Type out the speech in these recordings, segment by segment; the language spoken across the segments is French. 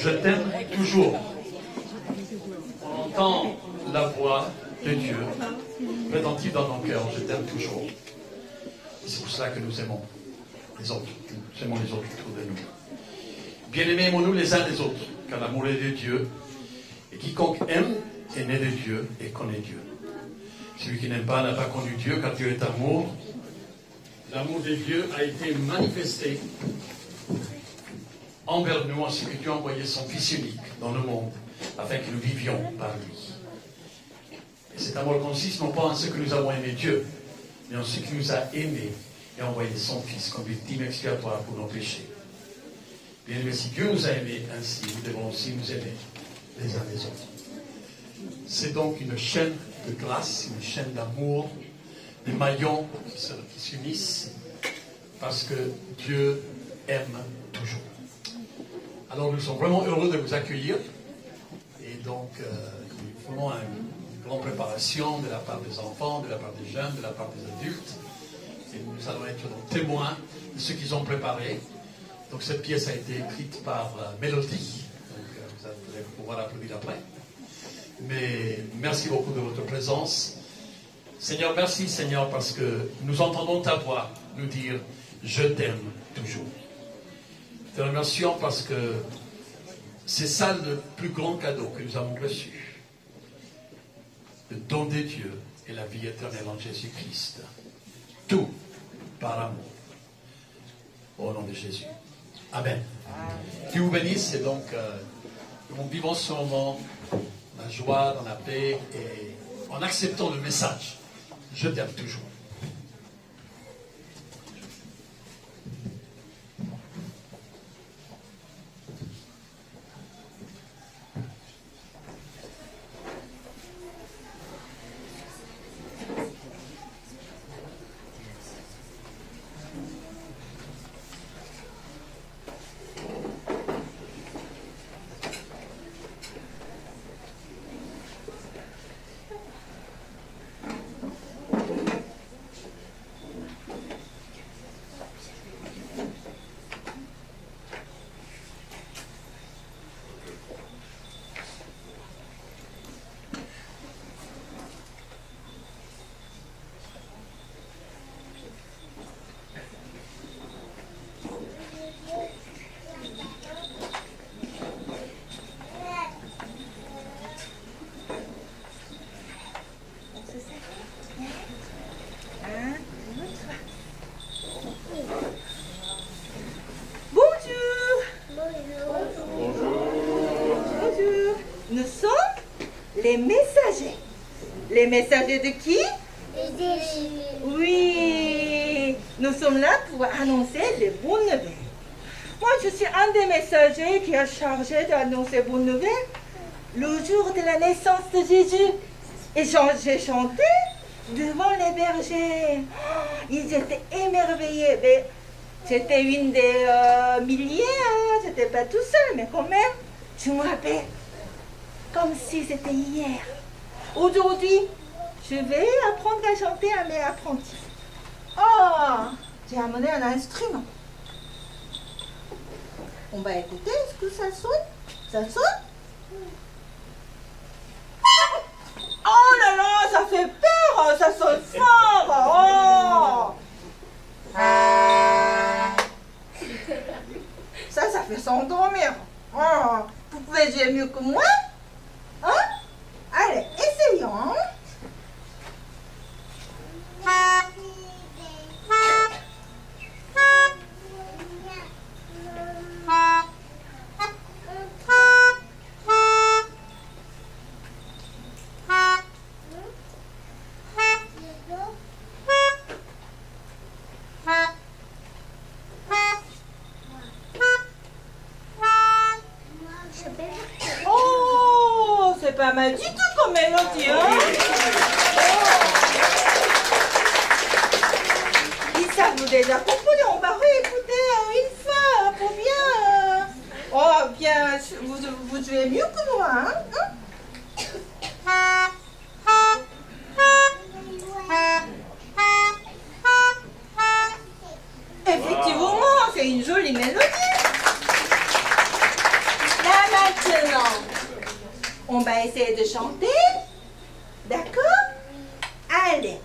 Je t'aime toujours. On entend la voix de Dieu retentir dans nos cœurs. Je t'aime toujours. C'est pour cela que nous aimons les autres. Nous aimons les autres autour de nous. Bien-aimés, aimons-nous les uns les autres, car l'amour est de Dieu. Et quiconque aime est né de Dieu et connaît Dieu. Celui qui n'aime pas n'a pas connu Dieu, car Dieu est amour. L'amour de Dieu a été manifesté envers nous, ainsi que Dieu a envoyé son Fils unique dans le monde, afin que nous vivions par lui. Et cet amour consiste non pas en ce que nous avons aimé Dieu, mais en ce qu'il nous a aimés et a envoyé son Fils comme victime expiatoire pour nos péchés. Bien aimé, si Dieu nous a aimés ainsi, nous devons aussi nous aimer les uns les autres. C'est donc une chaîne de grâce, une chaîne d'amour, des maillons qui s'unissent parce que Dieu aime toujours. Alors nous sommes vraiment heureux de vous accueillir et donc nous faisons une grande préparation de la part des enfants, de la part des jeunes, de la part des adultes et nous allons être témoins de ce qu'ils ont préparé. Donc cette pièce a été écrite par Mélodie, donc vous allez pouvoir l'applaudir après. Mais merci beaucoup de votre présence. Seigneur, merci Seigneur parce que nous entendons ta voix nous dire « Je t'aime toujours ». Te remercions parce que c'est ça le plus grand cadeau que nous avons reçu. Le don de Dieu et la vie éternelle en Jésus-Christ. Tout par amour. Au nom de Jésus. Amen. Dieu vous bénisse et donc nous vivons ce moment dans la joie, dans la paix et en acceptant le message. Je t'aime toujours. Les messagers de qui? De Jésus. Oui, nous sommes là pour annoncer les bonnes nouvelles. Moi, je suis un des messagers qui a chargé d'annoncer bonnes nouvelles le jour de la naissance de Jésus. Et j'ai chanté devant les bergers. Oh, ils étaient émerveillés. Mais j'étais une des milliers, hein. J'étais pas tout seul, mais quand même, je me rappelle comme si c'était hier. Aujourd'hui, je vais apprendre à chanter à mes apprentis. Oh, j'ai amené un instrument. On va écouter, est-ce que ça sonne? Ça sonne? Oh là là, ça fait peur, ça sonne fort. Oh. Ça fait s'endormir. Oh. Vous pouvez jouer mieux que moi? Hein? Allez, essayons. Oh, c'est pas mal du tout comme mélodie, hein? Ils savent déjà composer, on va réécouter une fois pour bien... Oh, bien, vous jouez mieux que moi, hein? Effectivement, c'est une jolie mélodie. La On va essayer de chanter. D'accord? Allez.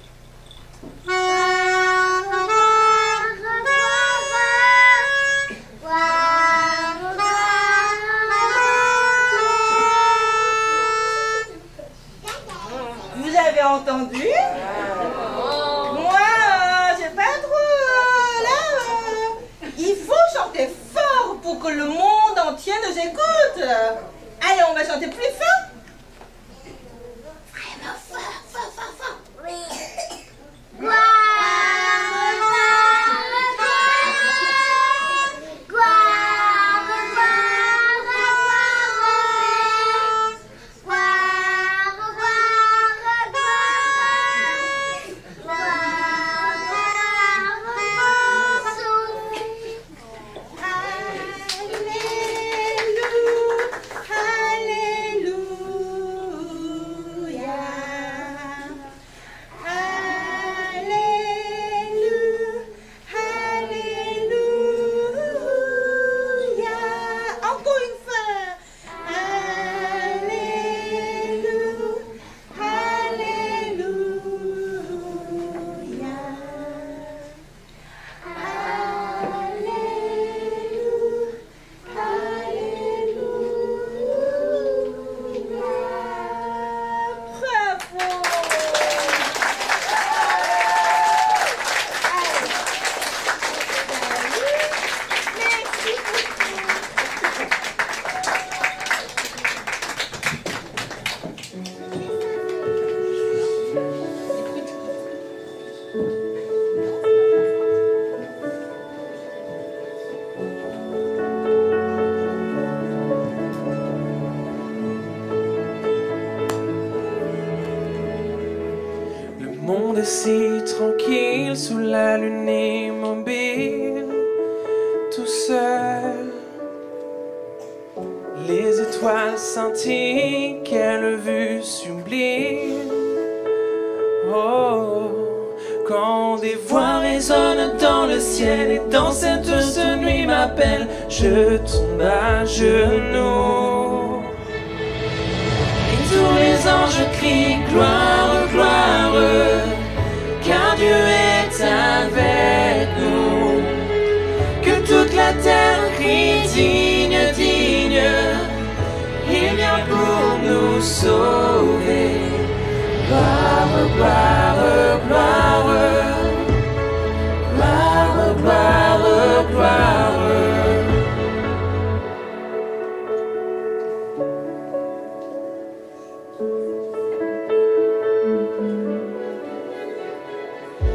Vous avez entendu? Moi, j'ai pas trop... là, il faut chanter fort pour que le monde entier nous écoute. Allez, on va chanter plus fort. Vraiment fort, fort, fort, fort. Oui. Si tranquille sous la lune immobile, tout seul. Les étoiles scintillent, quelle vue sublime. Oh, quand des voix résonnent dans le ciel et dans cette nuit m'appelle, je tombe à genoux. Et tous les anges crient gloire, gloire. Car Dieu est avec nous, que toute la terre crie digne, digne, il vient pour nous sauver. Gloire, gloire, gloire, gloire, gloire, gloire.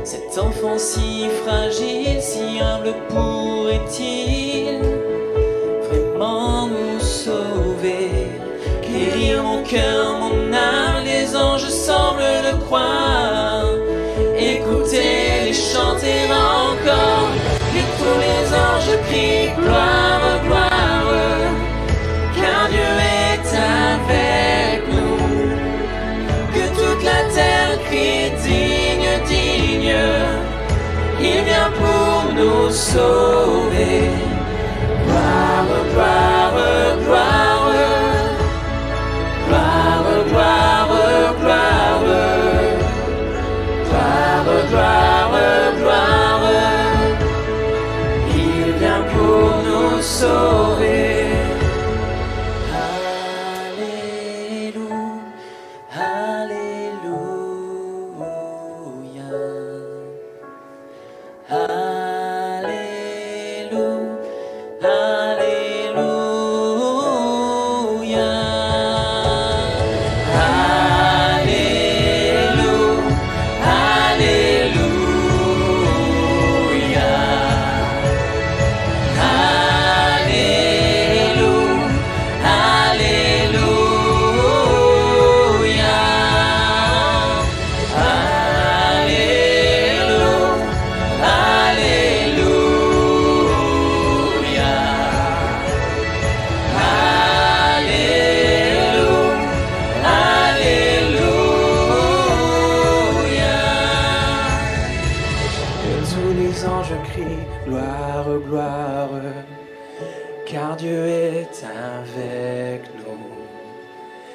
Cet enfant si fragile, si humble, pourrait-il vraiment nous sauver? Guérir mon cœur, mon âme, les anges semblent le croire. Écoutez-les chanter encore, et tous les anges crient gloire, gloire, car Dieu est avec nous, que toute la terre crie digne, digne, il vient pour nous sauver. Gloire, gloire, gloire, gloire, gloire, gloire, gloire, gloire, gloire, il vient pour nous sauver.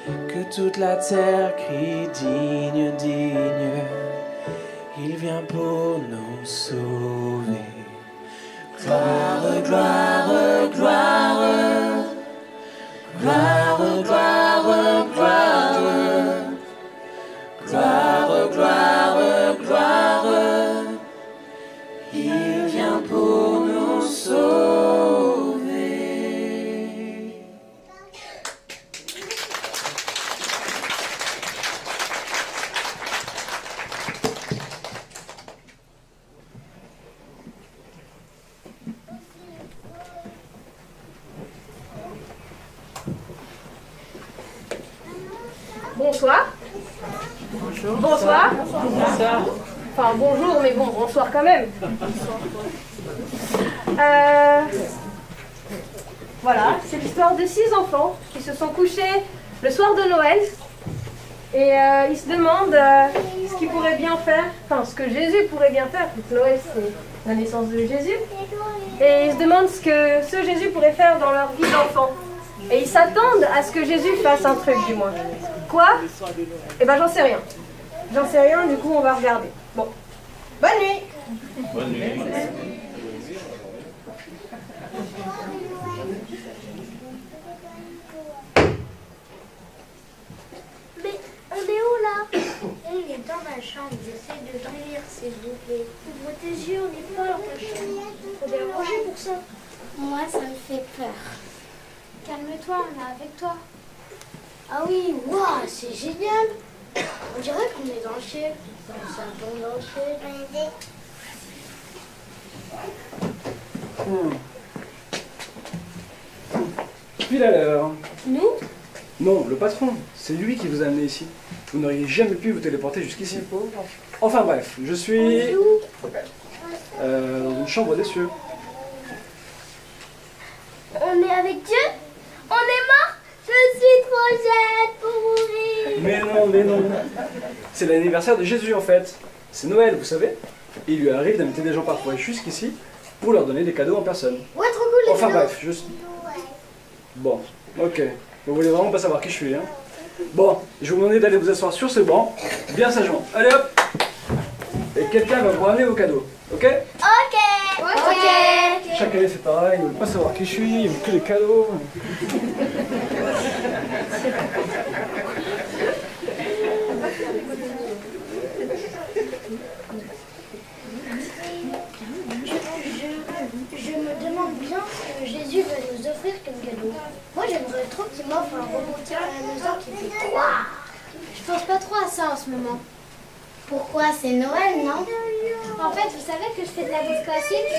que toute la terre crie digne, digne. Il vient pour nous sauver. Gloire, gloire, gloire. Gloire, gloire, gloire. Gloire, gloire, gloire. Il vient pour nous sauver. Bonsoir. Bonjour. Bonsoir. Bonsoir. Enfin bonjour, mais bon, bonsoir quand même. Voilà, c'est l'histoire de 6 enfants qui se sont couchés le soir de Noël. Et ils se demandent ce qu'ils pourraient bien faire, enfin ce que Jésus pourrait bien faire, vu que Noël c'est la naissance de Jésus. Et ils se demandent ce que ce Jésus pourrait faire dans leur vie d'enfant. Et ils s'attendent à ce que Jésus fasse un truc du moins. Quoi? Eh ben j'en sais rien. J'en sais rien, du coup on va regarder. Bon. Bonne nuit. Bonne nuit. Mais on est où là? On est dans ma chambre, j'essaie de dormir s'il vous plaît. Ouvre tes yeux, on n'est pas dans ta chambre. Faut bien manger pour ça. Moi ça me fait peur. Calme-toi, on est avec toi. Ah oui, waouh, c'est génial. On dirait qu'on est dans le ciel. Ça tombe dans le ciel. Puis là, alors. Nous? Non, le patron. C'est lui qui vous a amené ici. Vous n'auriez jamais pu vous téléporter jusqu'ici. Enfin bref, je suis dans une chambre des cieux. On est avec Dieu? On est mort? Je suis trop jeune pour mourir. Mais non. C'est l'anniversaire de Jésus en fait. C'est Noël, vous savez. Il lui arrive d'inviter des gens parfois jusqu'ici pour leur donner des cadeaux en personne. Ouais, trop cool les Enfin cadeaux. bref, juste... Bon, ok. Vous voulez vraiment pas savoir qui je suis, hein? Bon, je vais vous demander d'aller vous asseoir sur ce banc, bien sagement. Allez hop! Et quelqu'un va vous ramener vos cadeaux, ok? Ok. Chaque année c'est pareil, ils veulent pas savoir qui je suis, ils veulent que les cadeaux. Je me demande bien ce que Jésus va nous offrir comme cadeau. Moi j'aimerais trop qu'il m'offre un robot tyrannosaure qui fait quoi? Je pense pas trop à ça en ce moment. Pourquoi? C'est Noël, non? En fait, vous savez que je fais de la danse classique?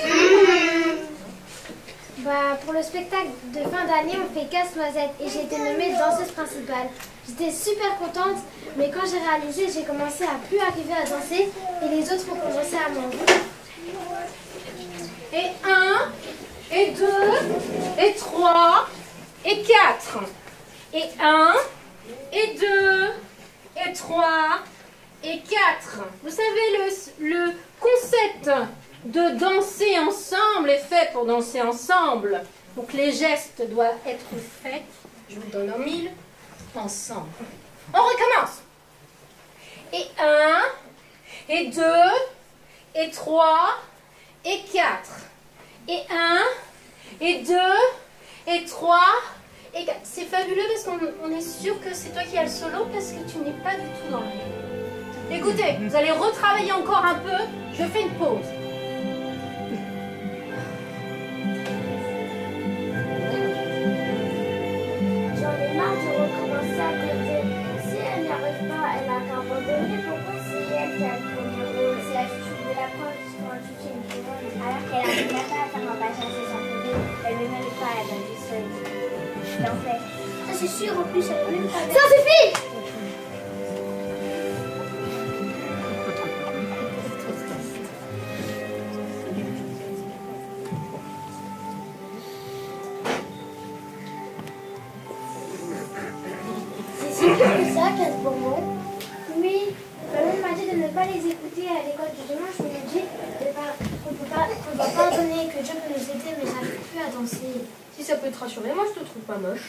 Bah, pour le spectacle de fin d'année, on fait casse-noisette et j'ai été nommée danseuse principale. J'étais super contente, mais quand j'ai réalisé, j'ai commencé à plus arriver à danser et les autres ont commencé à m'enlever. Et 1, et 2, et 3, et 4. Et 1, et 2, et 3, et 4. Vous savez, le concept de danser ensemble est fait pour danser ensemble. Donc les gestes doivent être faits, je vous donne en 1000, ensemble. On recommence. Et 1, et 2, et 3, et 4. Et 1, et 2, et 3, et 4. C'est fabuleux parce qu'on est sûr que c'est toi qui as le solo parce que tu n'es pas du tout dans le rythme. Écoutez, vous allez retravailler encore un peu, je fais une pause. J'en ai marre de recommencer à côté. Si elle n'y arrive pas, elle a qu'à abandonner. Pourquoi c'est elle qui a le premier rôle? C'est la chouchoute de la prof qui se prend toute une seconde. Alors qu'elle n'arrive pas à faire un passage sans bébé. Elle ne mérite pas, elle va juste l'enfer. Ça c'est sûr, en plus elle ne mérite pas. Ça suffit! Ça, Casse-Bonbon? Oui, maman m'a dit de ne pas les écouter à l'école du dimanche. On m'a dit qu'on doit pardonner, que Dieu peut nous aider, mais j'arrive plus à danser. Si ça peut te rassurer, moi je te trouve pas moche.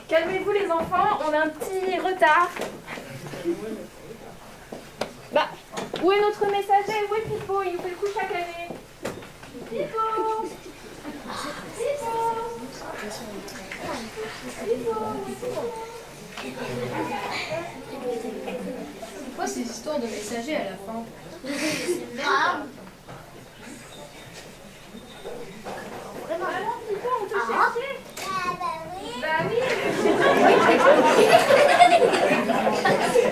Calmez-vous les enfants, on a un petit retard. Bah, où est notre messager? Où est Pipo? Il nous fait le coup chaque année. Pipo! Pourquoi ces histoires de messagers à la fin? Alors Pipo, on te cherchait? Bah oui.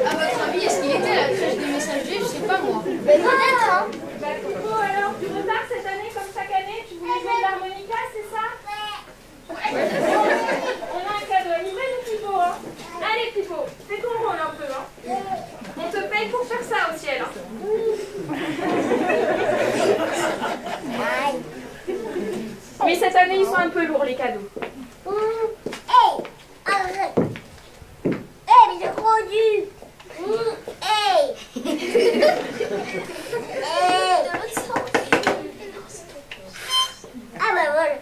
À votre avis, est-ce qu'il était à la crèche des messagers? Je sais pas moi. Mais peut-être, hein. Bah Pipo, alors du retard cette année comme chaque année? Tu voulais jouer de l'harmonica, c'est ça? On a un cadeau à livrer, nous, Pipo, hein? Allez, Pipo, fais ton rôle un peu, hein? On te paye pour faire ça au ciel, hein? Mais cette année, ils sont un peu lourds, les cadeaux. Hey, arrête. Hey, mais j'ai trop dur. Hey. Hey. Ah bah voilà.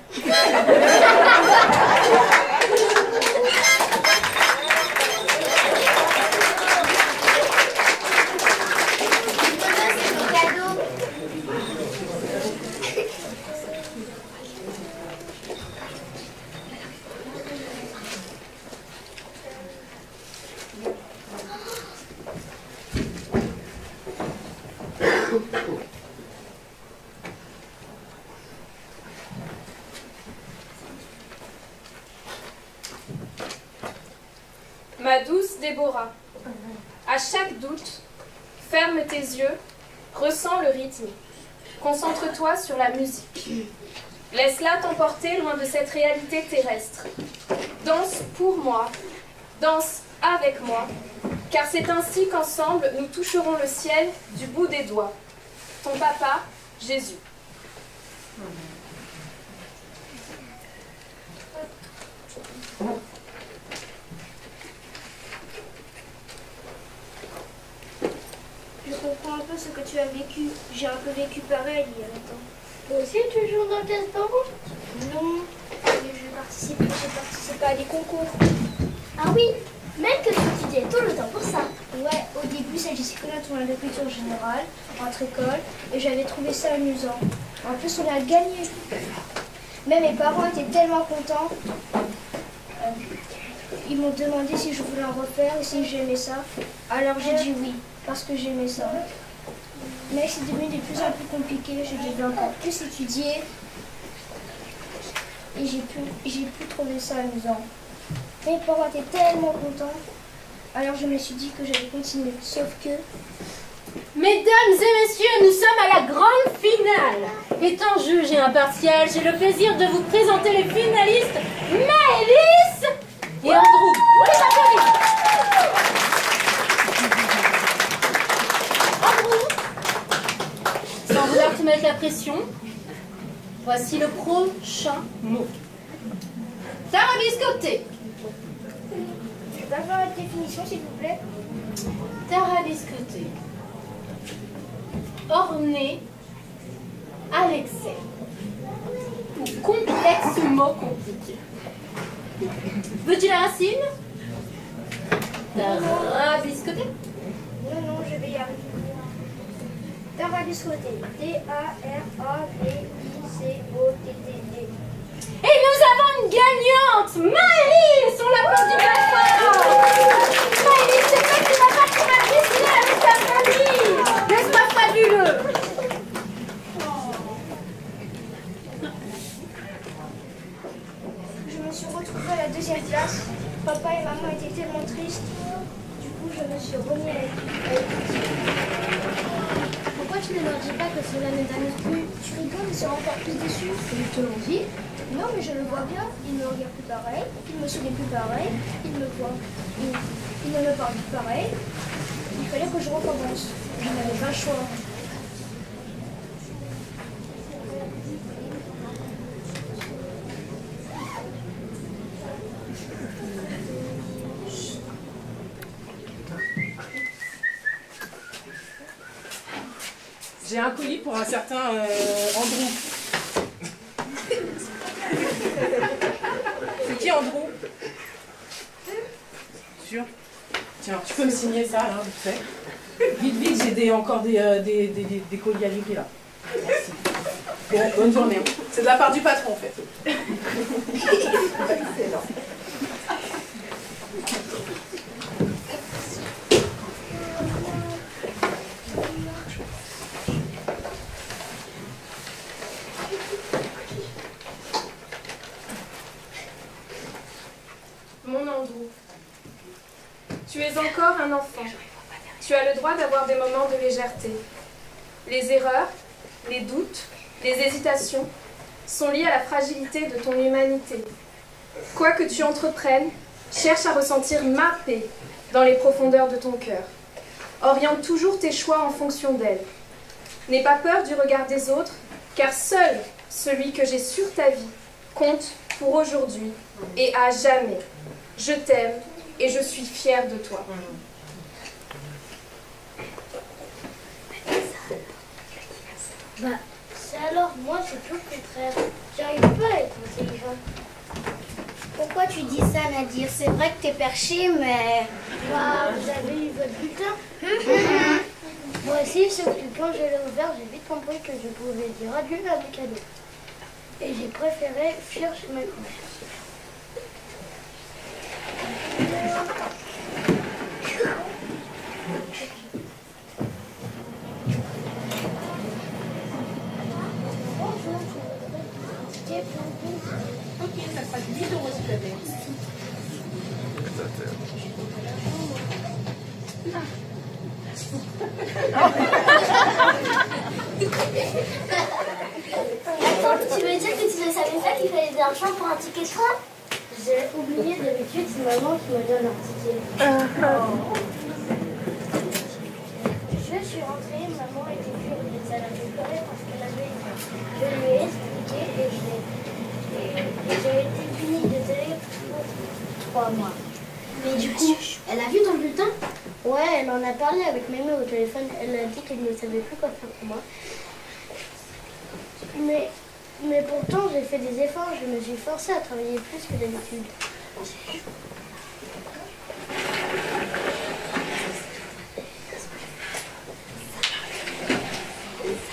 Ma douce Déborah, à chaque doute, ferme tes yeux, ressens le rythme. Concentre-toi sur la musique. Laisse-la t'emporter loin de cette réalité terrestre. Danse pour moi, danse avec moi, car c'est ainsi qu'ensemble nous toucherons le ciel du bout des doigts. Ton papa, Jésus. Je comprends un peu ce que tu as vécu. J'ai un peu vécu pareil il y a longtemps. Toi aussi, tu joues dans le test-ballon? Non, mais j'ai participé à des concours. Ah oui, même que tu étudiais tout le temps pour ça. Ouais, au début, ça disait que on avait culture générale, entre écoles, et j'avais trouvé ça amusant. En plus, on a gagné. Mais mes parents étaient tellement contents. Ils m'ont demandé si je voulais en refaire et si j'aimais ça. Alors j'ai dit oui, parce que j'aimais ça. Mais c'est devenu de plus en plus compliqué, je devais encore plus étudier. Et j'ai pu trouver ça amusant. Mes parents étaient tellement contents. Alors je me suis dit que j'allais continuer. Sauf que... Mesdames et messieurs, nous sommes à la grande finale. Étant juge et impartial, j'ai le plaisir de vous présenter les finalistes Maëlys et Andrew. Oui, Andrew, sans vouloir te mettre la pression, voici le prochain mot. Tarabiscoté. Je peux avoir la définition s'il vous plaît? Tarabiscoté. Orné à l'excès. Ou complexement compliqué. Veux-tu la racine? Tarabiscoté. Non, non, je vais y arriver. Tarabiscoté. T-A-R-A-B-I-C-O-T-T-E. Et nous avons une gagnante, Maëlys. On l'applaudit bien fort. Maëlys, c'est vrai que tu n'as pas pu dessiner avec ta famille. N'est-ce pas fabuleux? Je me suis retrouvée à la deuxième place. Papa et maman étaient tellement tristes. Du coup, je me suis remis à l'étude. Pourquoi tu ne leur dis pas que cela ne t'amuse plus? Tu rigoles, ils seront encore plus déçus. Ils te l'ont dit? Non, mais je le vois bien. Ils ne regardent plus pareil. Ils ne me sourient plus pareil. Ils me voient. Ils ne me parlent plus pareil. Il fallait que je recommence. Je n'avais pas le choix. J'ai un colis pour un certain Andrew. C'est qui Andrew? sûr. Tiens, tu peux me signer ça, là, vite fait. Vite, vite, j'ai encore des colis à livrer, là. Merci. Bon, bonne journée. C'est de la part du patron, en fait. Excellent. Mon Andrew, tu es encore un enfant. Tu as le droit d'avoir des moments de légèreté. Les erreurs, les doutes, les hésitations sont liés à la fragilité de ton humanité. Quoi que tu entreprennes, cherche à ressentir ma paix dans les profondeurs de ton cœur. Oriente toujours tes choix en fonction d'elle. N'aie pas peur du regard des autres, car seul celui que j'ai sur ta vie compte pour aujourd'hui et à jamais. Je t'aime et je suis fière de toi. Bah, c'est alors, moi c'est tout le contraire. J'arrive pas à être intelligente. Pourquoi tu dis ça, Nadir? C'est vrai que t'es perché, mais... Bah, vous avez eu votre bulletin. Moi aussi, sauf que quand je l'ai ouvert, j'ai vite compris que je pouvais dire adieu à mes cadeaux. Et j'ai préféré fuir chez ma couche. Ok, ça fera 8 € s'il te plaît. Attends, tu veux dire que tu ne savais pas qu'il fallait de l'argent pour un ticket de train? J'ai oublié, d'habitude, c'est maman qui me donne un ticket. Je suis rentrée, maman était furieuse. Elle avait pleuré parce qu'elle avait eu. Je lui ai expliqué et j'ai été punie de télé pour 3 mois. Mais du coup, elle a vu ton bulletin? Ouais, elle en a parlé avec Mémé au téléphone. Elle a dit qu'elle ne savait plus quoi faire pour moi. Mais pourtant, j'ai fait des efforts. Je me suis forcée à travailler plus que d'habitude.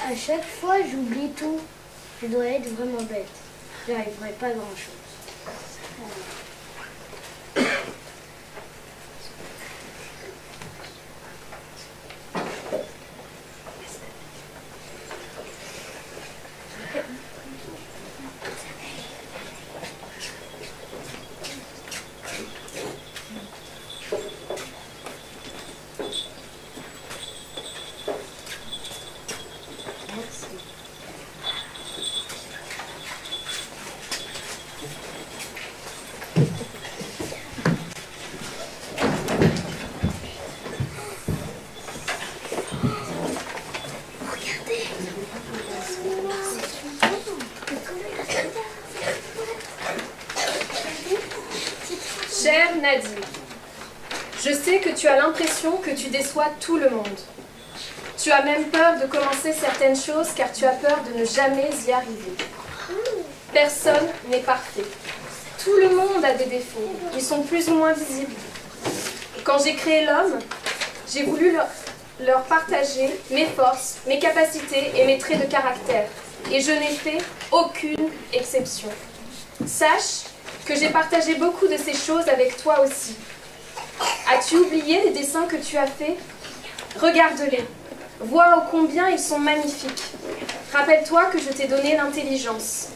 À chaque fois, j'oublie tout. Je dois être vraiment bête. J'arriverai pas à grand-chose. Chère Nadir, je sais que tu as l'impression que tu déçois tout le monde. Tu as même peur de commencer certaines choses car tu as peur de ne jamais y arriver. Personne n'est parfait. Tout le monde a des défauts. Ils sont plus ou moins visibles. Quand j'ai créé l'homme, j'ai voulu leur partager mes forces, mes capacités et mes traits de caractère. Et je n'ai fait aucune exception. Sache que j'ai partagé beaucoup de ces choses avec toi aussi. As-tu oublié les dessins que tu as faits? Regarde-les. Vois ô combien ils sont magnifiques. Rappelle-toi que je t'ai donné l'intelligence.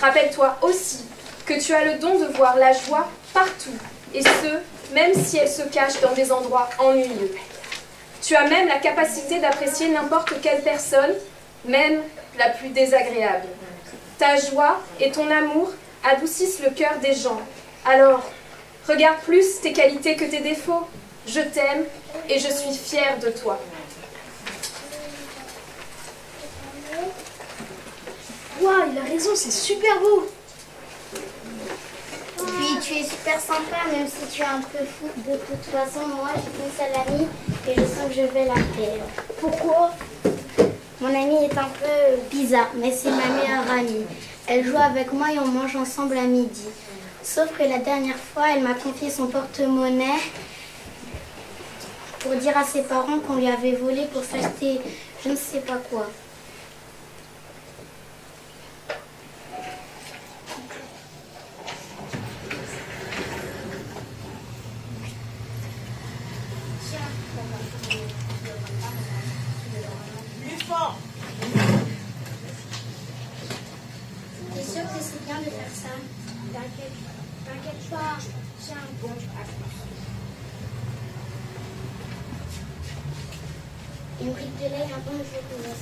Rappelle-toi aussi que tu as le don de voir la joie partout, et ce, même si elle se cache dans des endroits ennuyeux. Tu as même la capacité d'apprécier n'importe quelle personne, même la plus désagréable. Ta joie et ton amour adoucissent le cœur des gens. Alors, regarde plus tes qualités que tes défauts. Je t'aime et je suis fière de toi. Waouh, il a raison, c'est super beau. Puis tu es super sympa, même si tu es un peu fou. De toute façon, moi, j'ai une seule amie et je sens que je vais la perdre. Pourquoi? Mon amie est un peu bizarre, mais c'est ma meilleure amie. Elle joue avec moi et on mange ensemble à midi. Sauf que la dernière fois, elle m'a confié son porte-monnaie pour dire à ses parents qu'on lui avait volé pour s'acheter je ne sais pas quoi. T'es sûr que c'est bien de faire ça? T'inquiète pas, tiens, bon, une brique de lait, un bon jeu pour la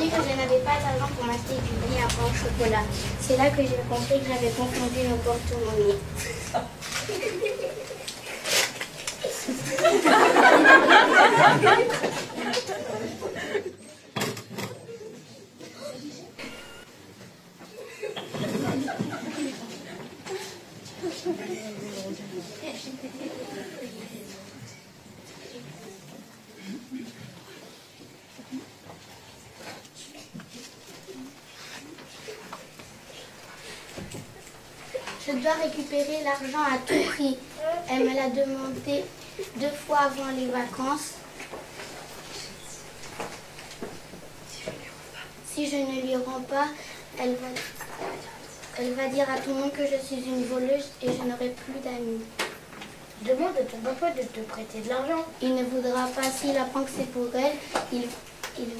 Je que je n'avais pas d'argent pour m'acheter du lait à pain au chocolat. C'est là que j'ai compris que j'avais confondu nos porte-monnaies. Je dois récupérer l'argent à tout prix. Elle me l'a demandé 2 fois avant les vacances. Si je ne lui rends pas, elle va dire à tout le monde que je suis une voleuse et je n'aurai plus d'amis. Demande à ton papa de te prêter de l'argent. Il ne voudra pas, s'il apprend que c'est pour elle, il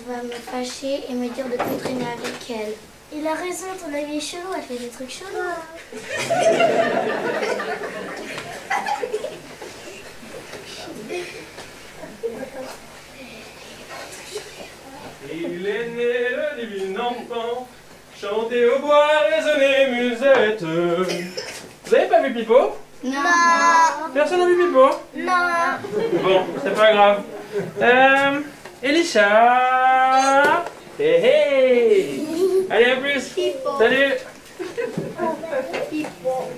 va me fâcher et me dire de plus traîner avec elle. Il a raison, ton ami est chelou, elle fait des trucs chelous. Il est né le divin enfant, chanté au bois, résonner musette. Vous avez pas vu Pipo? Non. Personne n'a vu Pipo? Non. Bon, c'est pas grave. Elisha. Hey hey. Allez, à plus. Pipo. Salut. Pipo.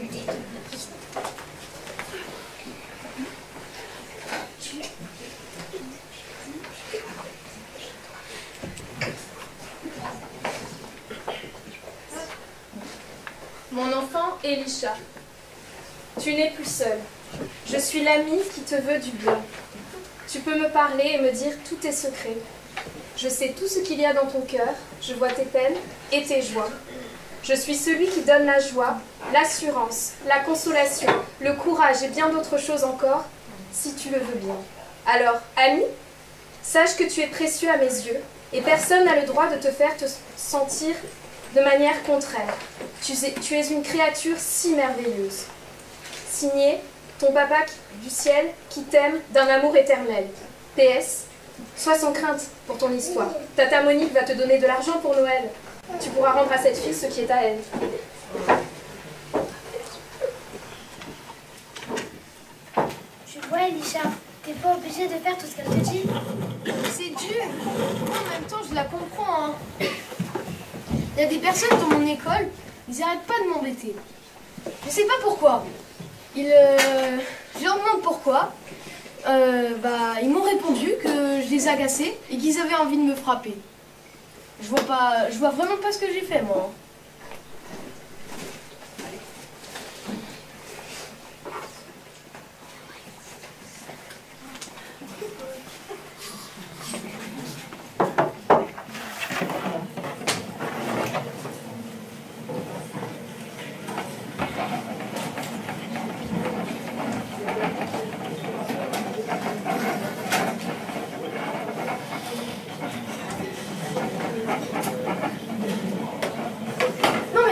Mon enfant Elisha, tu n'es plus seul. Je suis l'ami qui te veut du bien. Tu peux me parler et me dire tous tes secrets. Je sais tout ce qu'il y a dans ton cœur, je vois tes peines et tes joies. Je suis celui qui donne la joie, l'assurance, la consolation, le courage et bien d'autres choses encore, si tu le veux bien. Alors, ami, sache que tu es précieux à mes yeux et personne n'a le droit de te faire te sentir de manière contraire. Tu es une créature si merveilleuse. Signé, ton papa du ciel qui t'aime d'un amour éternel. PS, sois sans crainte pour ton histoire. Tata Monique va te donner de l'argent pour Noël. Tu pourras rendre à cette fille ce qui est à elle. Tu vois, Elisha, t'es pas obligée de faire tout ce qu'elle te dit. C'est dur. En même temps, je la comprends. Hein. Il y a des personnes dans mon école, ils n'arrêtent pas de m'embêter. Je sais pas pourquoi. Je leur demande pourquoi. Ils m'ont répondu que je les agaçais et qu'ils avaient envie de me frapper. Je vois vraiment pas ce que j'ai fait, moi.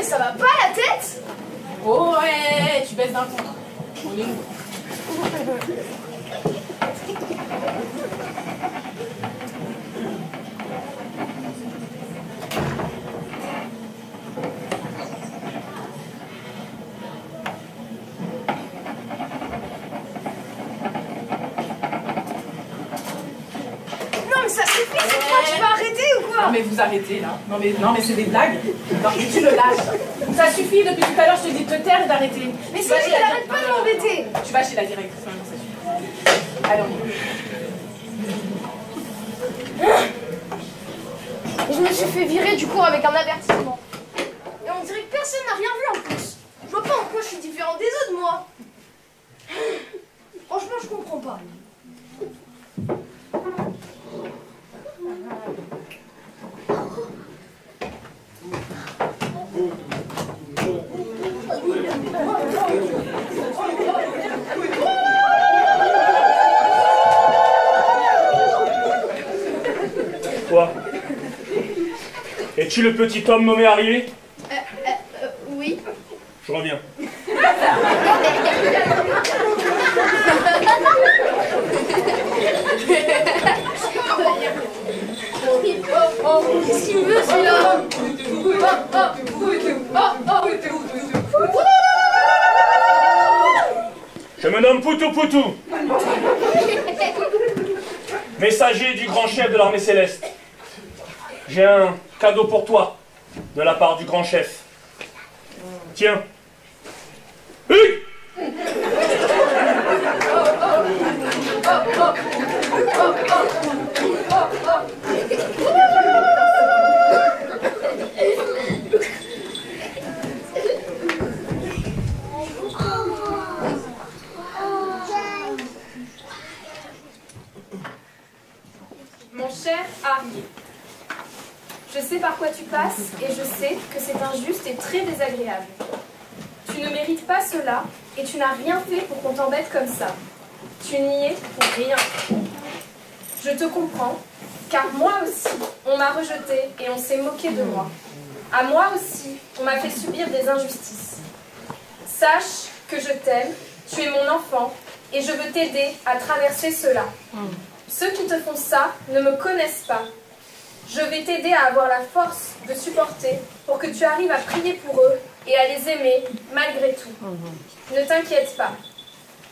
Ça va pas la tête? Oh ouais, tu baisses d'un coup. On est où? Non mais ça suffit, c'est quoi? Tu vas arrêter ou quoi? Non mais vous arrêtez là. Non mais c'est des blagues. Non mais tu le lâches. Ça suffit, depuis tout à l'heure je te dis de te taire et d'arrêter. Mais si, elle arrête pas de m'embêter. Tu vas chez la directrice, ça suffit. Allez, on y Et je me suis fait virer du cours avec un avertissement. Et on dirait que personne n'a rien vu en plus. Je vois pas en quoi je suis différente des autres, moi. Franchement, je comprends pas. Quoi? Es-tu le petit homme nommé arrivé? Oui. Je reviens. Qu'est-ce qu'il me veut, celui-là? Je me nomme Poutou Poutou, messager du grand chef de l'armée céleste. J'ai un cadeau pour toi, de la part du grand chef. Tiens. Oui. Mon cher Harry, je sais par quoi tu passes et je sais que c'est injuste et très désagréable. Tu ne mérites pas cela et tu n'as rien fait pour qu'on t'embête comme ça. Tu n'y es pour rien. Je te comprends, car moi aussi, on m'a rejeté et on s'est moqué de moi. À moi aussi, on m'a fait subir des injustices. Sache que je t'aime, tu es mon enfant et je veux t'aider à traverser cela. Ceux qui te font ça ne me connaissent pas. Je vais t'aider à avoir la force de supporter pour que tu arrives à prier pour eux et à les aimer malgré tout. Ne t'inquiète pas.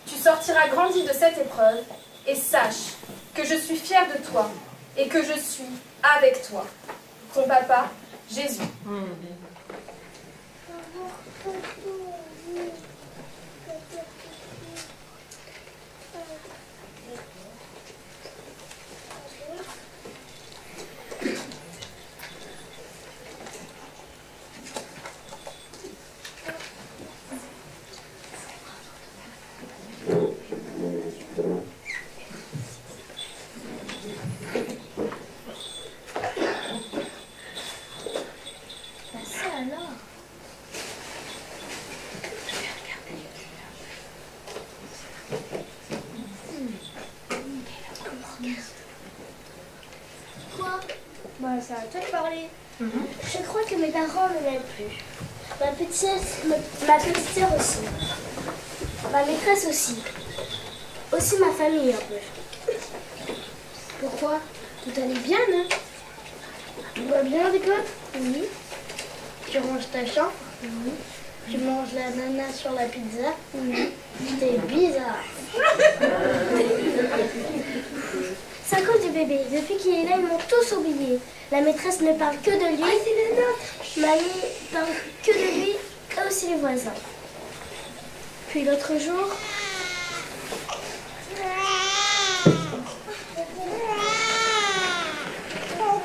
Tu sortiras grandi de cette épreuve et sache que je suis fière de toi et que je suis avec toi. Ton papa, Jésus. Bah, ça va toi de parler. Je crois que mes parents ne m'aiment plus. Ma petite sœur aussi. Ma maîtresse aussi. Aussi ma famille un peu. Pourquoi? Tout allait bien, non? Tout va bien à l'école? Oui. Tu ranges ta chambre? Oui. Tu manges l'ananas sur la pizza? Oui. T'es bizarre. C'est à cause du bébé. Depuis qu'il est là, ils m'ont tous oublié. La maîtresse ne parle que de lui. Ah, c'est le nôtre. Mamie parle que de lui, et aussi les voisins. Puis l'autre jour...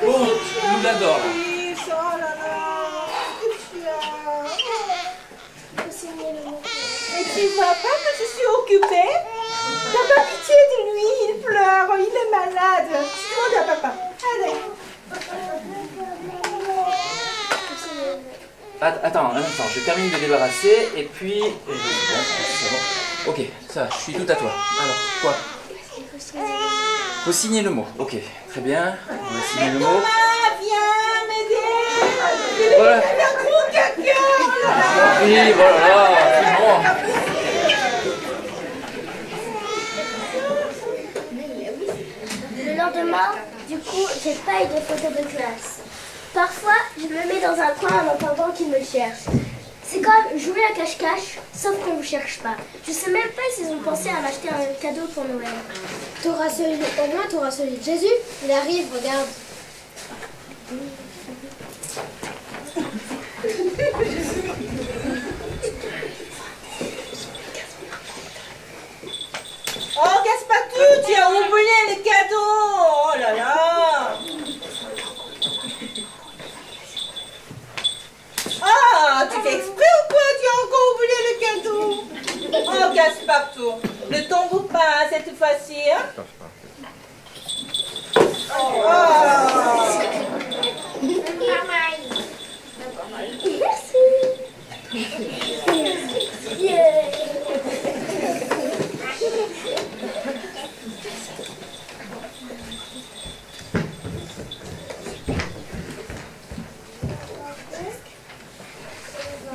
Oh, nous l'adore là. Oh là là, qu'est-ce que tu as? Mais tu vois pas que je suis occupée? T'as pas pitié de lui, il pleure, il est malade. Demande à papa. Allez. Attends, un instant, je termine de débarrasser et puis... c'est bon. Ok, ça, je suis tout à toi. Alors, quoi? Faut signer le mot. Ok, très bien. On va signer le mot. Papa, viens m'aider. Voilà. Il a un gros caca. Oui, voilà, c'est bon. Le lendemain, du coup, j'ai pas eu de photo de classe. Parfois, je me mets dans un coin en entendant qu'ils me cherchent. C'est comme jouer à cache-cache, sauf qu'on ne vous cherche pas. Je sais même pas s'ils ont pensé à m'acheter un cadeau pour Noël. T'auras celui, au moins t'auras celui de Jésus. Il arrive, regarde. Oh, Gaspatu, tu Passepartout. Ne tombe pas cette fois-ci. Hein? Oh.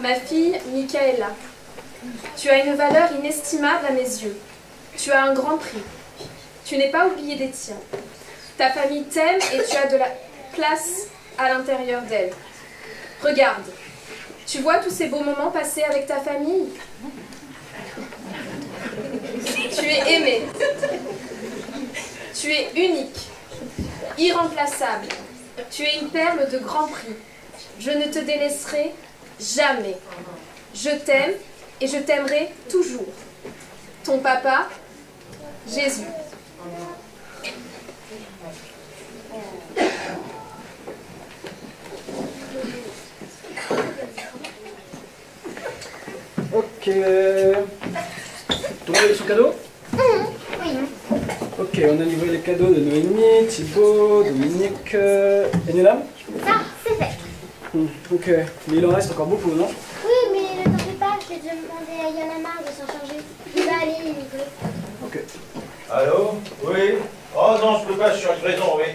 Ma fille, Michaela, tu as une valeur inestimable à mes yeux. Tu as un grand prix. Tu n'es pas oublié des tiens. Ta famille t'aime et tu as de la place à l'intérieur d'elle. Regarde, tu vois tous ces beaux moments passés avec ta famille? Tu es aimé. Tu es unique, irremplaçable. Tu es une perle de grand prix. Je ne te délaisserai jamais. Je t'aime et je t'aimerai toujours. Ton papa, Jésus. Ok. Tout le monde a eu son cadeau? Oui. Ok, on a livré les cadeaux de Noémie, Thibaut, Dominique et Nélam. Ça, c'est fait. Ok, mais il en reste encore beaucoup, non? Oui, mais ne t'en fais pas, je vais demander à Yanamar de s'en charger. Il va aller les livrer. Ok. Allô? Oui? Oh non, je peux pas, je suis en livraison, oui.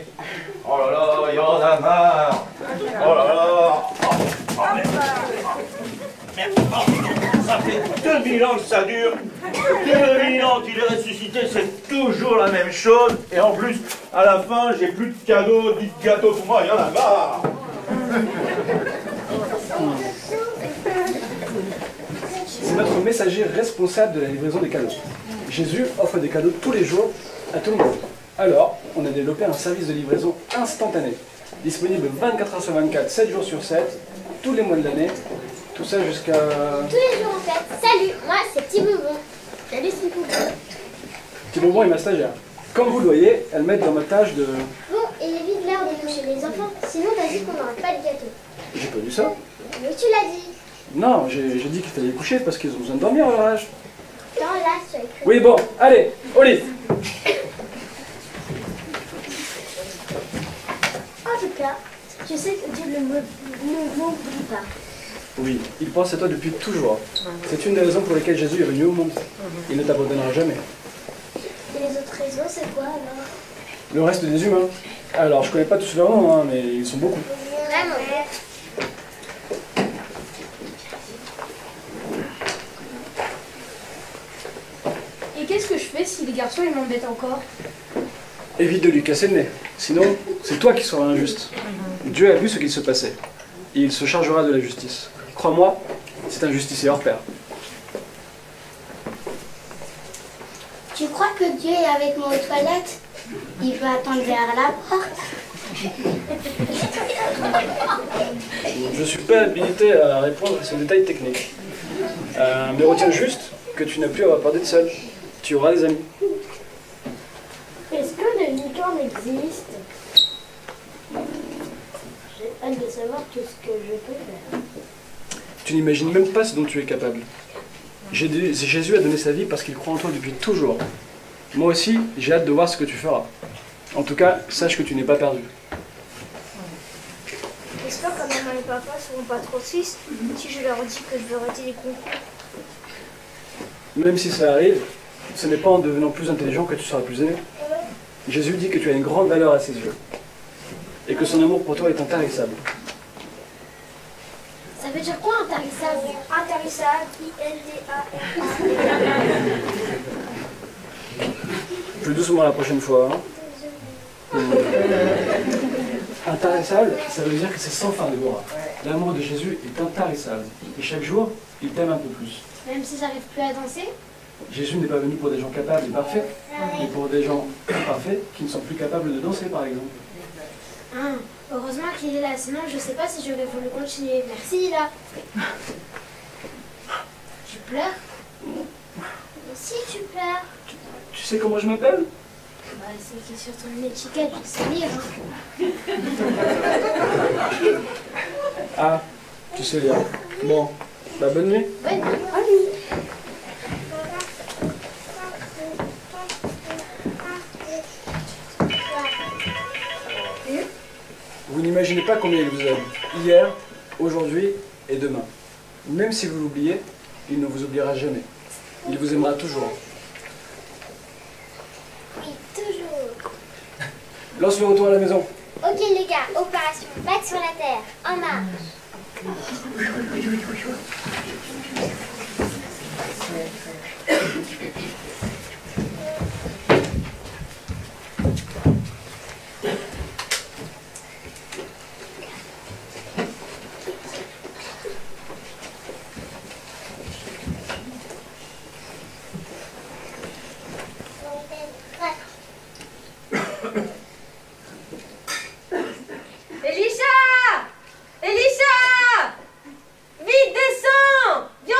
Oh là là, il y en a marre. Oh là là. Oh, merde. Merde. Ça fait 2000 ans que ça dure. 2000 ans qu'il est ressuscité, c'est toujours la même chose. Et en plus, à la fin, j'ai plus de cadeaux, ni de gâteaux pour moi, il y en a marre. C'est notre messager responsable de la livraison des cadeaux. Jésus offre des cadeaux tous les jours à tout le monde. Alors, on a développé un service de livraison instantané, disponible 24 heures sur 24, 7 jours sur 7, tous les mois de l'année. Tout ça jusqu'à... Tous les jours en fait. Salut, moi c'est Petit Bonbon. Salut, c'est Bonbon. Petit Bonbon est ma stagiaire. Comme vous le voyez, elle m'aide dans ma tâche de... Bon, il est vite l'heure de coucher les enfants. Sinon, t'as dit qu'on n'aurait pas de gâteau. J'ai pas dit ça. Mais tu l'as dit. Non, j'ai dit qu'il fallait les coucher parce qu'ils ont besoin de dormir à leur âge. Dans là, tu as écrit. Oui, bon, allez, au lit. En tout cas, je sais que Dieu ne m'oublie pas. Oui, il pense à toi depuis toujours. C'est une des raisons pour lesquelles Jésus est venu au monde. Il ne t'abandonnera jamais. Et les autres raisons, c'est quoi alors? Le reste des humains. Alors, je connais pas tous leurs noms, hein, mais ils sont beaucoup. Vraiment. Et qu'est-ce que je fais si les garçons ils m'embêtent encore? Évite de lui casser le nez. Sinon, c'est toi qui seras injuste. Dieu a vu ce qu'il se passait. Et il se chargera de la justice. Crois-moi, c'est un justicier hors pair. Tu crois que Dieu est avec moi aux toilettes? Il peut attendre derrière la porte. Je ne suis pas habilité à répondre à ces détails techniques. Mais retiens juste que tu n'as plus à avoir peur d'être seul. Tu auras des amis. Est-ce que les licornes existent? J'ai hâte de savoir tout ce que je peux faire. Tu n'imagines même pas ce dont tu es capable. Jésus a donné sa vie parce qu'il croit en toi depuis toujours. Moi aussi, j'ai hâte de voir ce que tu feras. En tout cas, sache que tu n'es pas perdu. J'espère que maman et papa seront pas trop tristes si je leur dis que je veux arrêter les concours. Même si ça arrive, ce n'est pas en devenant plus intelligent que tu seras plus aimé. Jésus dit que tu as une grande valeur à ses yeux. Et que son amour pour toi est intarissable. Ça veut dire quoi intarissable? Intarissable, I-N-T-A-R-A. Plus doucement la prochaine fois. Hein. Intarissable, ça veut dire que c'est sans fin, Déborah. L'amour de Jésus est intarissable. Et chaque jour, il t'aime un peu plus. Même si j'arrive plus à danser? Jésus n'est pas venu pour des gens capables et parfaits, mais pour des gens imparfaits qui ne sont plus capables de danser, par exemple. Ah, heureusement qu'il est là, sinon je sais pas si j'aurais voulu continuer. Merci, là. Tu pleures? Si tu pleures. Tu sais comment je m'appelle? Bah, c'est qui est sur ton étiquette, je sais lire. Hein. Ah, tu sais lire. Bon, bah bonne nuit. Bonne nuit. n'imaginez pas combien il vous aime. Hier, aujourd'hui et demain. Même si vous l'oubliez, il ne vous oubliera jamais. Il vous aimera toujours. Oui, toujours. Lance le retour à la maison. Ok les gars, opération bac sur la terre, en marche. Elisha! Elisha! Vite, descends! Viens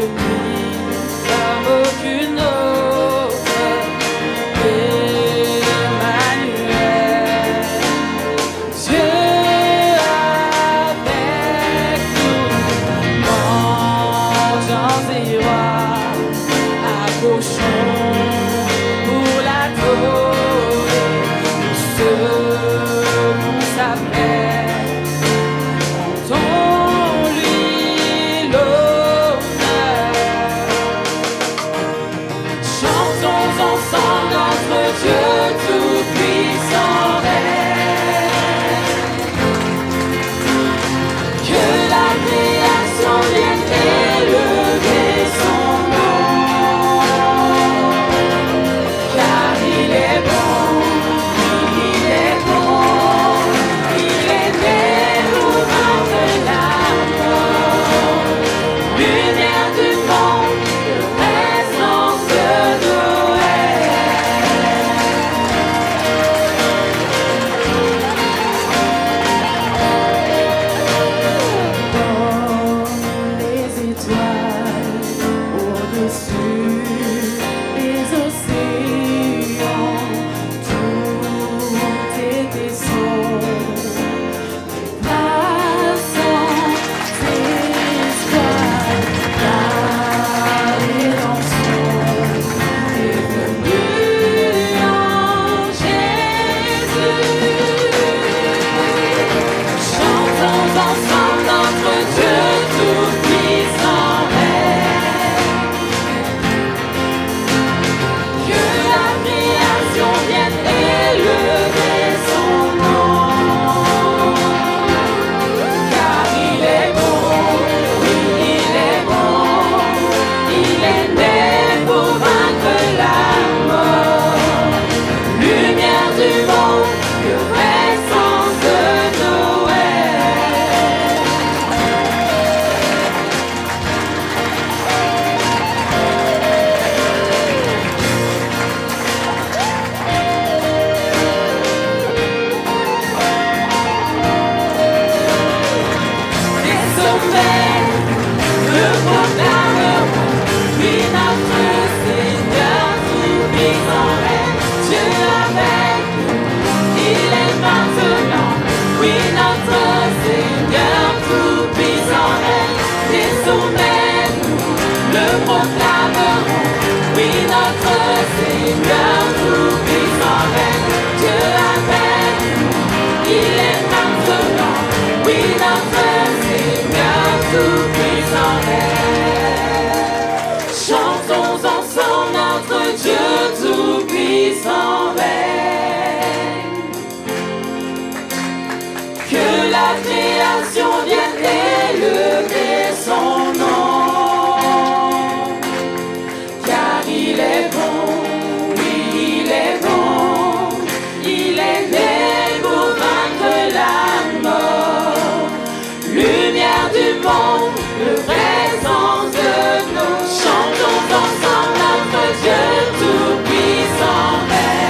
nuit comme aucune autre. Emmanuel, Dieu avec nous, mangeons et rois, approchons pour l'adorer, nous serons sa paix. Rendons-lui l'honneur. Chantons ensemble notre Dieu tout-puissant règne. Que la création vienne élever son nom, car il est bon, il est bon, il est né pour vaincre la mort. Lumière du monde, présence de Dans les étoiles, au-dessus des océans, tout était sombre, passant esclaves, la rédemption est venue en Jésus. Chantons ensemble notre Dieu tout-puissant règne. Que la création vienne élever son nom, car il est bon, oui il est bon, il est né pour vaincre la mort. Lumière du monde, que vraie sens de Noël. Des sommets, le proclameront, lui notre Seigneur tout-puissant règne. Dieu avec nous, il est maintenant, oui notre Seigneur tout-puissant règne. Des sommets, nous le proclamerons, oui notre Seigneur tout-puissant règne. Dieu avec nous, il est maintenant, oui notre Seigneur tout-puissant règne. Chantons ensemble notre Dieu tout-puissant règne. Que la création vienne élever son nom, car il est bon, oui il est bon, il est né pour vaincre la mort. Lumière du monde, le vrai sens de nos. Chantons ensemble notre Dieu tout-puissant règne.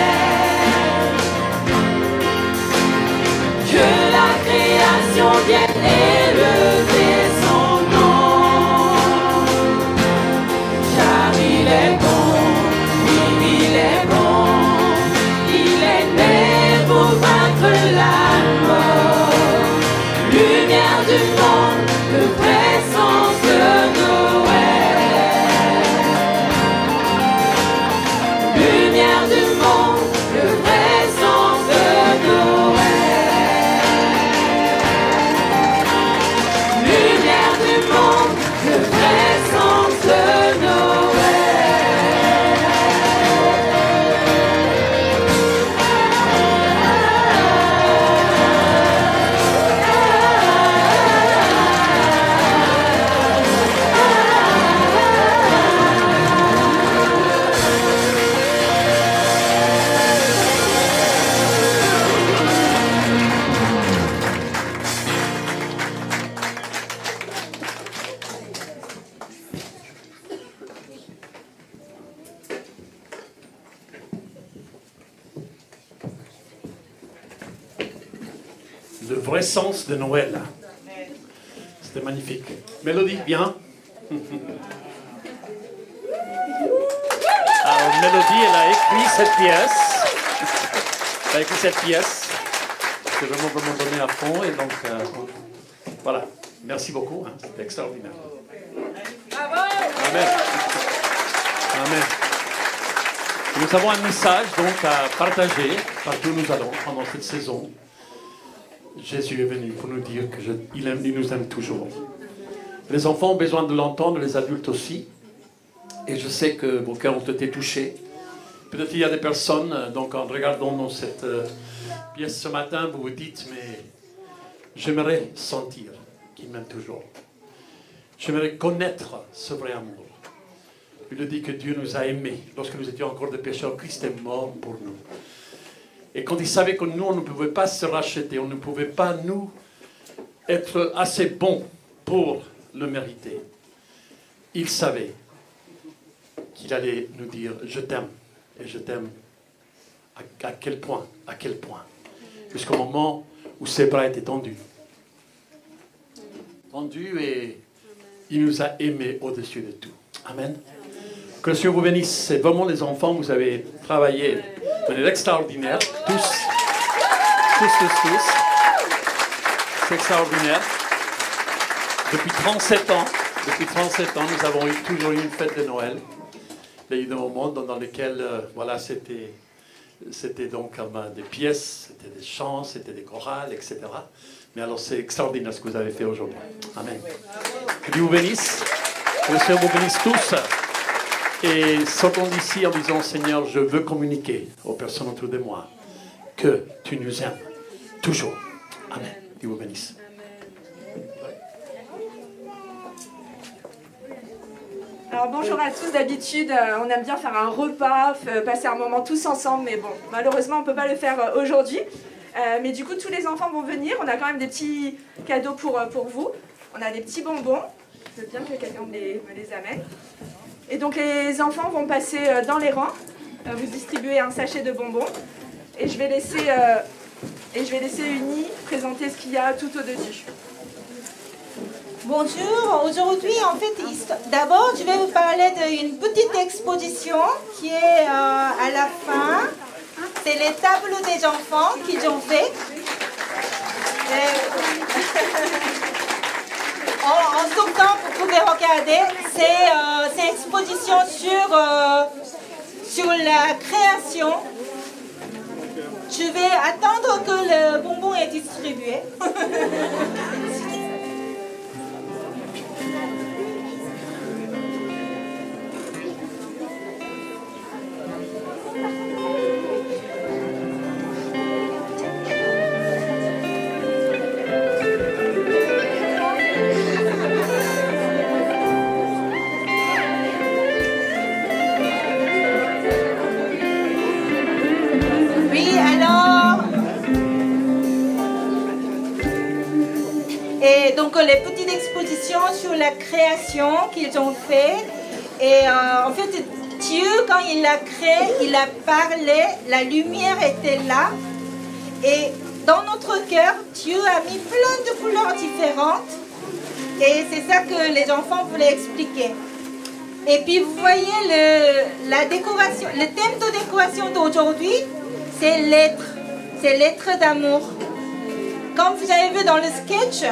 Que la création vienne élever son nom, car il est bon, oui il est bon, il est né pour vaincre la mort. Lumière du monde, le vrai sens de Noël. Lumière du monde, le vrai sens de Noël. Lumière du monde, le vrai sens de Le vrai sens de Noël. C'était magnifique. Mélodie, bien. Alors, Mélodie, elle a écrit cette pièce. Elle a écrit cette pièce. C'est vraiment me donner à fond. Et donc, voilà. Merci beaucoup. Hein. C'était extraordinaire. Amen. Amen. Nous avons un message donc à partager partout où nous allons pendant cette saison. Jésus est venu pour nous dire qu'il nous aime toujours. Les enfants ont besoin de l'entendre, les adultes aussi. Et je sais que vos cœurs ont été touchés. Peut-être qu'il y a des personnes, donc en regardant dans cette pièce ce matin, vous vous dites, mais j'aimerais sentir qu'il m'aime toujours. J'aimerais connaître ce vrai amour. Il dit que Dieu nous a aimés. Lorsque nous étions encore des pécheurs, Christ est mort pour nous. Et quand il savait que nous, on ne pouvait pas se racheter, on ne pouvait pas, nous, être assez bons pour le mériter, il savait qu'il allait nous dire « Je t'aime ». Et je t'aime à quel point, jusqu'au moment où ses bras étaient tendus. Tendus et il nous a aimés au-dessus de tout. Amen. Que le Seigneur vous bénisse. C'est vraiment les enfants, vous avez travaillé de manière extraordinaire. Tous. C'est extraordinaire. Depuis 37 ans, nous avons toujours eu une fête de Noël. Il y a eu des moments dans lesquels, voilà, c'était donc comme des pièces, c'était des chants, c'était des chorales, etc. Mais alors c'est extraordinaire ce que vous avez fait aujourd'hui. Amen. Que Dieu vous bénisse. Que le Seigneur vous bénisse tous. Et sortons d'ici en disant, Seigneur, je veux communiquer aux personnes autour de moi que tu nous aimes toujours. Amen. Dieu vous bénisse. Alors bonjour à tous, d'habitude on aime bien faire un repas, passer un moment tous ensemble, mais bon, malheureusement on ne peut pas le faire aujourd'hui. Mais du coup tous les enfants vont venir, on a quand même des petits cadeaux pour vous. On a des petits bonbons, je veux bien que quelqu'un me les amène. Et donc les enfants vont passer dans les rangs, vous distribuer un sachet de bonbons. Et je vais laisser Uni présenter ce qu'il y a tout au-dessus. Bonjour, aujourd'hui en fait, d'abord je vais vous parler d'une petite exposition qui est à la fin. C'est les tableaux des enfants qu'ils ont fait. En sortant, vous pouvez regarder, c'est une exposition sur la création. Je vais attendre que le bonbon est distribué. Donc les petites expositions sur la création qu'ils ont fait. Et en fait, Dieu, quand il l'a créé, il a parlé, la lumière était là. Et dans notre cœur, Dieu a mis plein de couleurs différentes. Et c'est ça que les enfants voulaient expliquer. Et puis vous voyez la décoration, le thème de décoration d'aujourd'hui, c'est l'être. C'est l'être d'amour. Comme vous avez vu dans le sketch,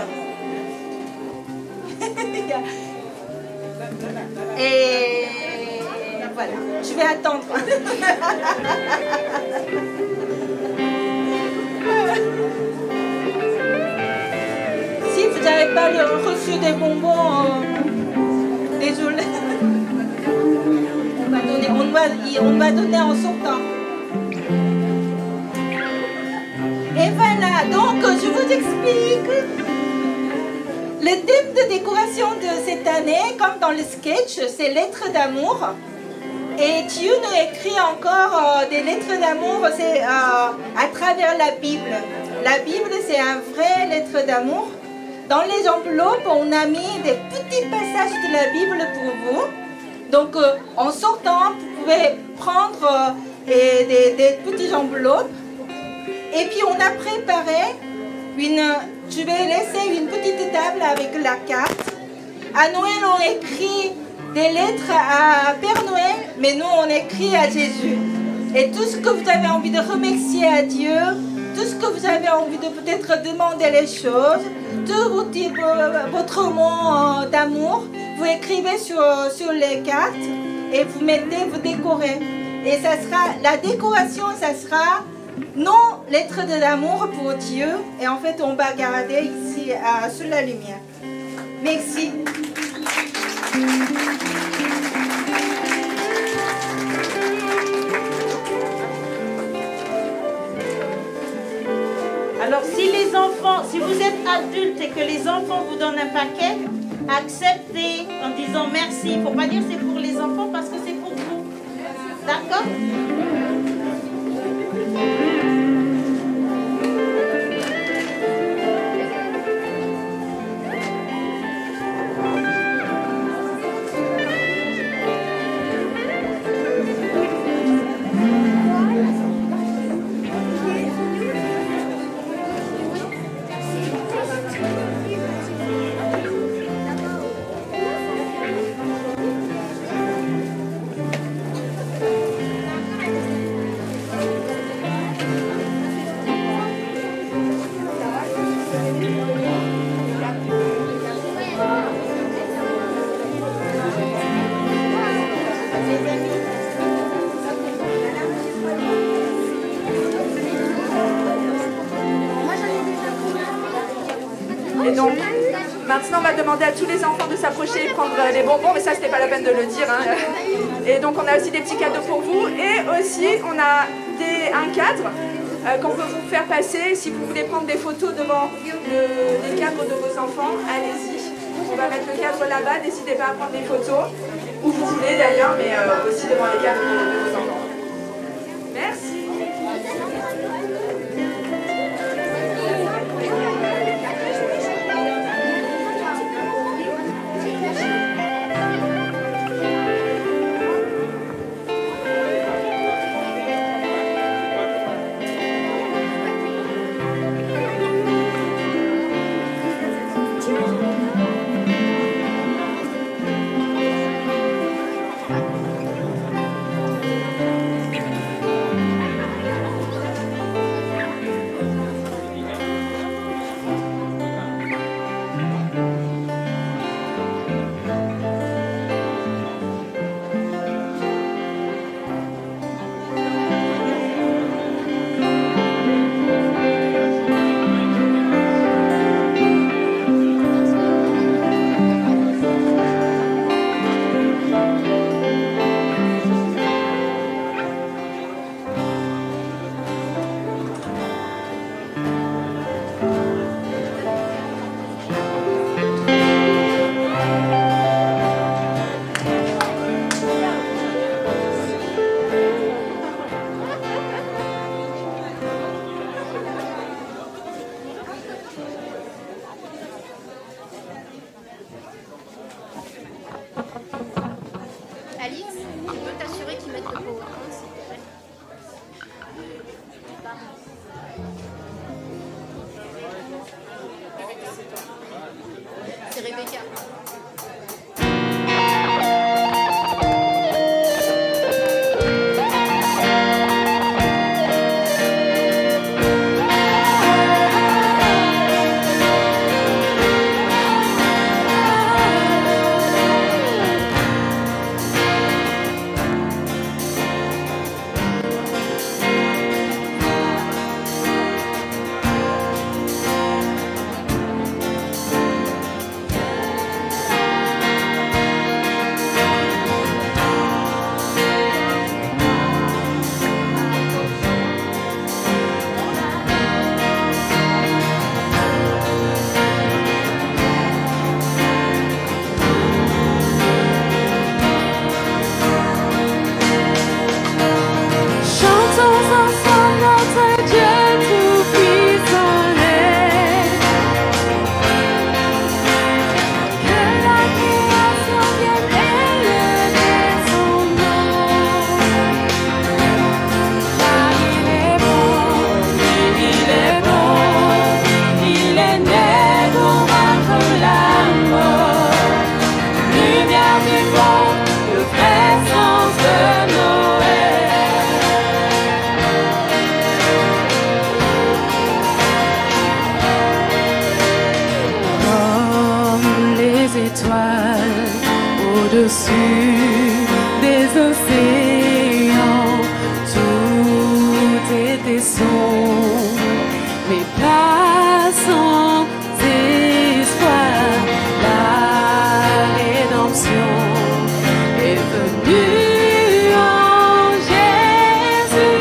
et voilà, je vais attendre. Si vous n'avez pas reçu des bonbons, désolé. On va donner en sortant. Et voilà, donc je vous explique. Le thème de décoration de cette année, comme dans le sketch, c'est lettres d'amour. Et Dieu nous écrit encore des lettres d'amour, c'est à travers la Bible. La Bible, c'est un vrai lettre d'amour. Dans les enveloppes, on a mis des petits passages de la Bible pour vous. Donc, en sortant, vous pouvez prendre des petites enveloppes. Et puis, on a préparé je vais laisser une petite table avec la carte. À Noël, on écrit des lettres à Père Noël, mais nous on écrit à Jésus. Et tout ce que vous avez envie de remercier à Dieu, tout ce que vous avez envie de peut-être demander les choses, tout votre mot d'amour, vous écrivez sur les cartes et vous mettez, vous décorez. Et ça sera, la décoration, ça sera nos lettres de l'amour pour Dieu. Et en fait, on va garder ici sur la lumière. Merci. Alors si vous êtes adulte et que les enfants vous donnent un paquet, acceptez en disant merci. Il ne faut pas dire c'est pour les enfants parce que c'est pour vous. D'accord ? Et donc, maintenant, on va demander à tous les enfants de s'approcher et prendre les bonbons, mais ça, c'était pas la peine de le dire. Hein. Et donc, on a aussi des petits cadeaux pour vous. Et aussi, on a un cadre qu'on peut vous faire passer. Si vous voulez prendre des photos devant les cadres de vos enfants, allez-y. On va mettre le cadre là-bas. N'hésitez pas à prendre des photos, où vous voulez d'ailleurs, mais aussi devant les cadres de vos enfants. Merci. au-dessus des océans, tout était sombre, mais pas sans espoir. La rédemption est venue en Jésus.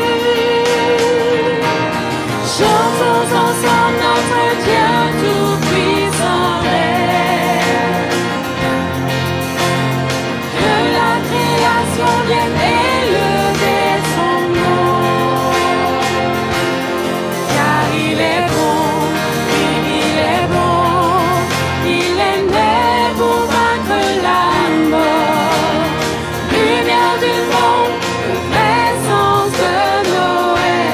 Chantons ensemble notre Dieu tout-puissant règne. Que la création vienne élever son nom. Car il est bon, oui, il est bon. Il est né pour vaincre la mort. Lumière du monde, le vrai sens de Noël.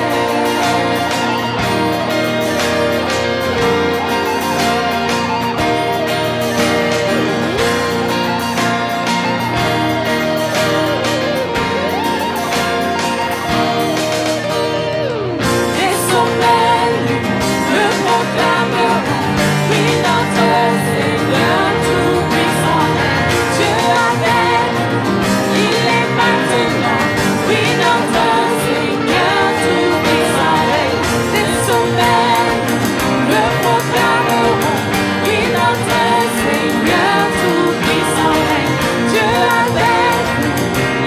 Des sommets le proclameront, oui, notre Seigneur tout-puissant. Dieu avec nous, il est maintenant, oui, notre Seigneur tout-puissant règne. Des sommets le proclameront, oui, notre Seigneur tout-puissant règne. Dieu avec nous,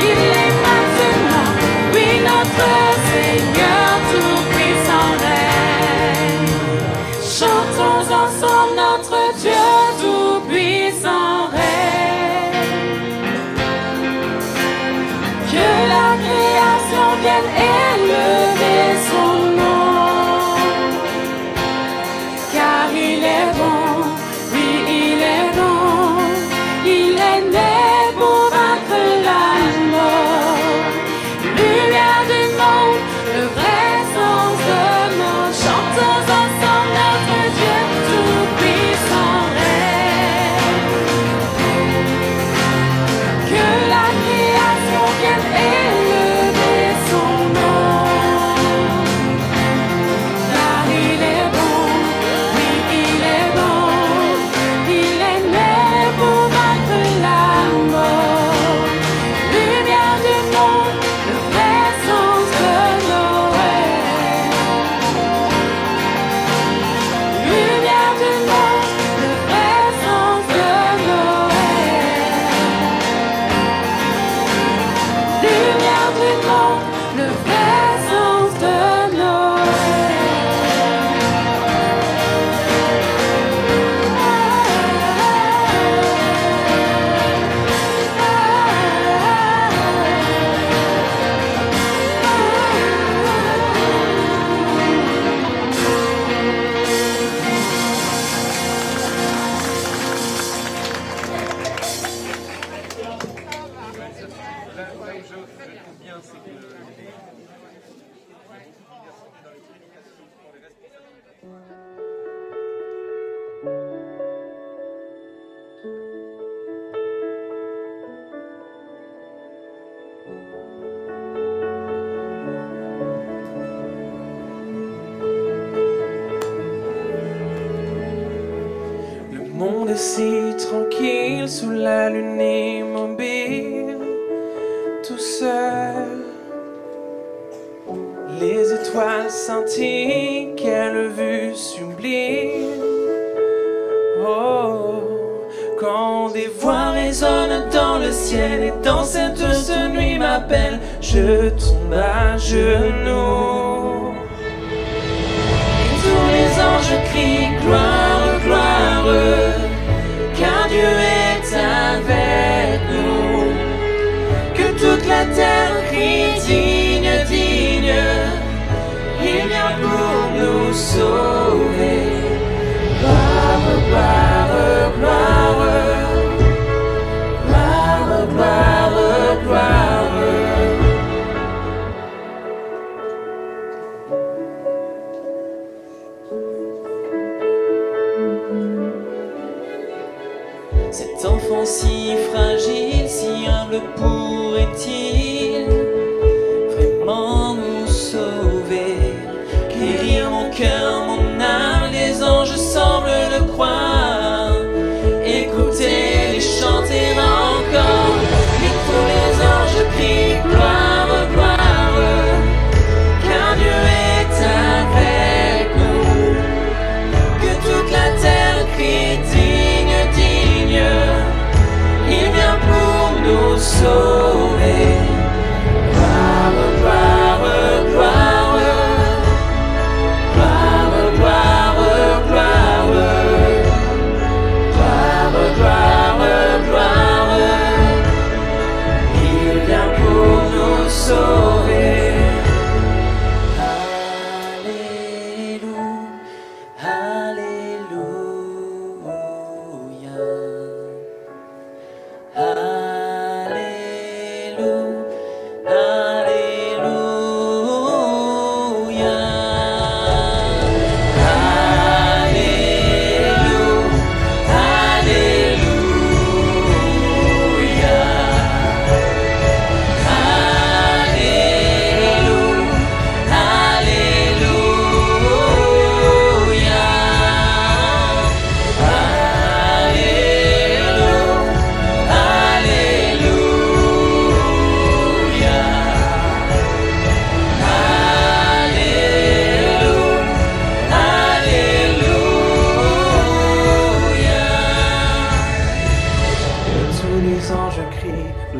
il est maintenant, oui, notre Seigneur tout-puissant règne. Chantons ensemble notre Dieu tout-puissant règne. Que la création vienne élever son nom. Car il est bon, oui, il est bon. Il est né pour vaincre la mort. Lumière du monde, le vrai sens de nos. Chantons ensemble notre Dieu tout-puissant règne. Que la création vienne élever son nom. Car il est bon, oui, il est bon. Il est né pour vaincre la mort. Lumière du monde, le vrai sens de Noël. Lumière du monde, le vrai sens de Noël. Lumière du monde, le vrai sens de Le monde est si tranquille sous la lune immobile, tout seul. Les étoiles scintillent, quelle vue sublime. Oh, quand des voix résonnent dans le ciel et dans cette nuit m'appelle, je tombe à genoux. Et tous les anges crient gloire, gloire, car Dieu est avec nous. Que toute la terre crie digne, digne, il vient pour nous sauver. Gloire, gloire, gloire, gloire, gloire, gloire. Cet enfant si fragile, si humble, pourrait-il vraiment nous sauver? Guérir mon cœur, mon âme, les anges semblent le croire. Écoutez-les chanter encore.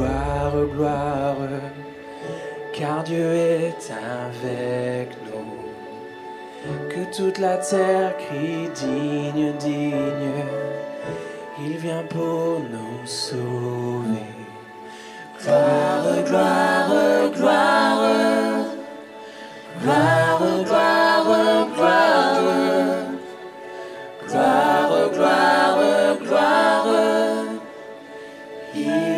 gloire, gloire, car Dieu est avec nous. Que toute la terre crie digne, digne, il vient pour nous sauver. Gloire, gloire, gloire, gloire, gloire, gloire, gloire, gloire, gloire, il